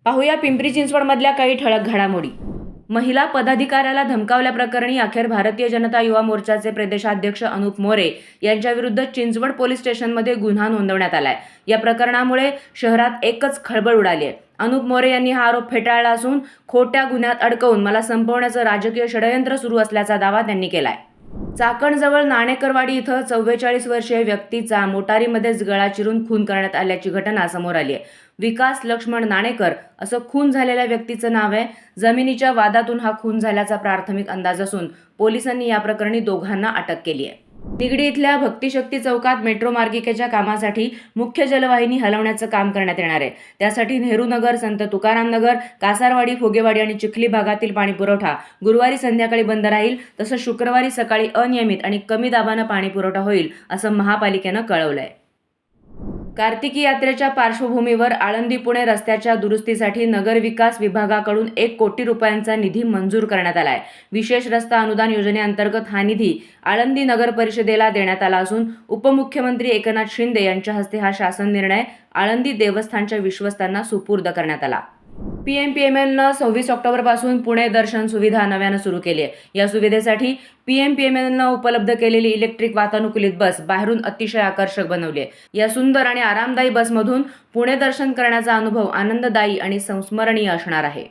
पाहूया पिंपरी चिंचवडमधल्या काही ठळक घडामोडी। महिला पदाधिकाऱ्याला धमकावल्याप्रकरणी अखेर भारतीय जनता युवा मोर्चाचे प्रदेशाध्यक्ष अनुप मोरे यांच्याविरुद्ध चिंचवड पोलीस स्टेशनमध्ये गुन्हा नोंदवण्यात आलाय। या प्रकरणामुळे शहरात एकच खळबळ उडाली आहे। अनुप मोरे यांनी हा आरोप फेटाळला असून खोट्या गुन्ह्यात अडकवून मला संपवण्याचं राजकीय षडयंत्र सुरू असल्याचा दावा त्यांनी केलाय। चाकणजवळ नाणेकरवाडी इथं 44 वर्षीय व्यक्तीचा मोटारीमध्येच गळा चिरून खून करण्यात आल्याची घटना समोर आली आहे। विकास लक्ष्मण नाणेकर असं खून झालेल्या व्यक्तीचं नाव आहे। जमिनीच्या वादातून हा खून झाल्याचा प्राथमिक अंदाज असून पोलिसांनी या प्रकरणी दोघांना अटक केली आहे। निगडी इथल्या भक्तिशक्ती चौकात मेट्रो मार्गिकेच्या कामासाठी मुख्य जलवाहिनी हलवण्याचं काम करण्यात येणार आहे। त्यासाठी नेहरू नगर, संत तुकाराम नगर, कासारवाडी, फुगेवाडी आणि चिखली भागातील पाणी पुरवठा गुरुवारी संध्याकाळी बंद राहील। तसंच शुक्रवारी सकाळी अनियमित आणि कमी दाबानं पाणी पुरवठा होईल असं महापालिकेनं कळवलंय। कार्तिकी यात्रेच्या पार्श्वभूमीवर आळंदी पुणे रस्त्याच्या दुरुस्तीसाठी नगरविकास विभागाकडून 1 कोटी रुपयांचा निधी मंजूर करण्यात आलाय। विशेष रस्ता अनुदान योजनेअंतर्गत हा निधी आळंदी नगर परिषदेला देण्यात आला असून उपमुख्यमंत्री एकनाथ शिंदे यांच्या हस्ते हा शासन निर्णय आळंदी देवस्थानच्या विश्वस्तांना सुपूर्द करण्यात आला। PMPMLनं 26 ऑक्टोबरपासून पुणे दर्शन सुविधा नव्यानं सुरू केली आहे। या सुविधेसाठी PMPMLनं उपलब्ध केलेली इलेक्ट्रिक वातानुकूलित बस बाहेरून अतिशय आकर्षक बनवली आहे। या सुंदर आणि आरामदायी बसमधून पुणे दर्शन करण्याचा अनुभव आनंददायी आणि संस्मरणीय असणार आहे।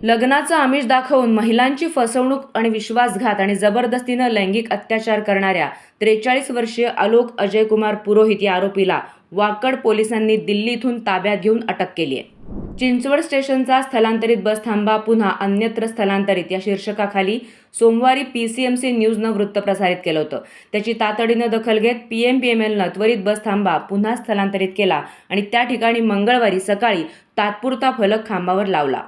लग्नाचं आमिष दाखवून महिलांची फसवणूक आणि विश्वासघात आणि जबरदस्तीनं लैंगिक अत्याचार करणाऱ्या 43 वर्षीय आलोक अजयकुमार पुरोहित या आरोपीला वाकड पोलिसांनी दिल्ली इथून ताब्यात घेऊन अटक केली आहे। चिंचवड स्टेशनचा स्थलांतरित बस थांबा पुन्हा अन्यत्र स्थलांतरित या शीर्षकाखाली सोमवारी PCMC न्यूजनं वृत्त प्रसारित केलं होतं। त्याची तातडीनं दखल घेत PMPMLनं त्वरित बस थांबा पुन्हा स्थलांतरित केला आणि त्या ठिकाणी मंगळवारी सकाळी तात्पुरता फलक खांबावर लावला।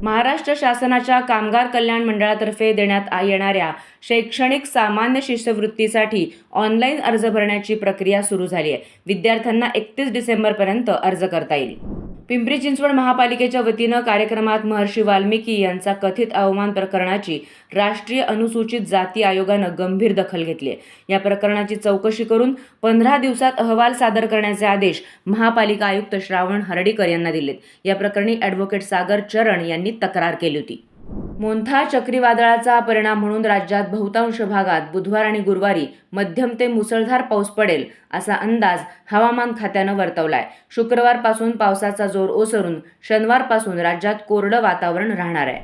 महाराष्ट्र शासनाच्या कामगार कल्याण मंडळातर्फे देण्यात येणाऱ्या शैक्षणिक सामान्य शिष्यवृत्तीसाठी ऑनलाईन अर्ज भरण्याची प्रक्रिया सुरू झाली आहे। विद्यार्थ्यांना 31 डिसेंबरपर्यंत अर्ज करता येईल। पिंपरी चिंचवड महापालिकेच्या वतीनं कार्यक्रमात महर्षी वाल्मिकी यांचा कथित अवमान प्रकरणाची राष्ट्रीय अनुसूचित जाती आयोगानं गंभीर दखल घेतली आहे। या प्रकरणाची चौकशी करून 15 दिवसात अहवाल सादर करण्याचे आदेश महापालिका आयुक्त श्रावण हर्डीकर यांना दिलेत। या प्रकरणी ॲडव्होकेट सागर चरण यांनी तक्रार केली होती। मोन्था चक्रीवादळाचा परिणाम म्हणून राज्यात बहुतांश भागात बुधवार आणि गुरुवारी मध्यम ते मुसळधार पाऊस पडेल असा अंदाज हवामान खात्यानं वर्तवलाय। शुक्रवारपासून पावसाचा जोर ओसरून शनिवारपासून राज्यात कोरडं वातावरण राहणार आहे।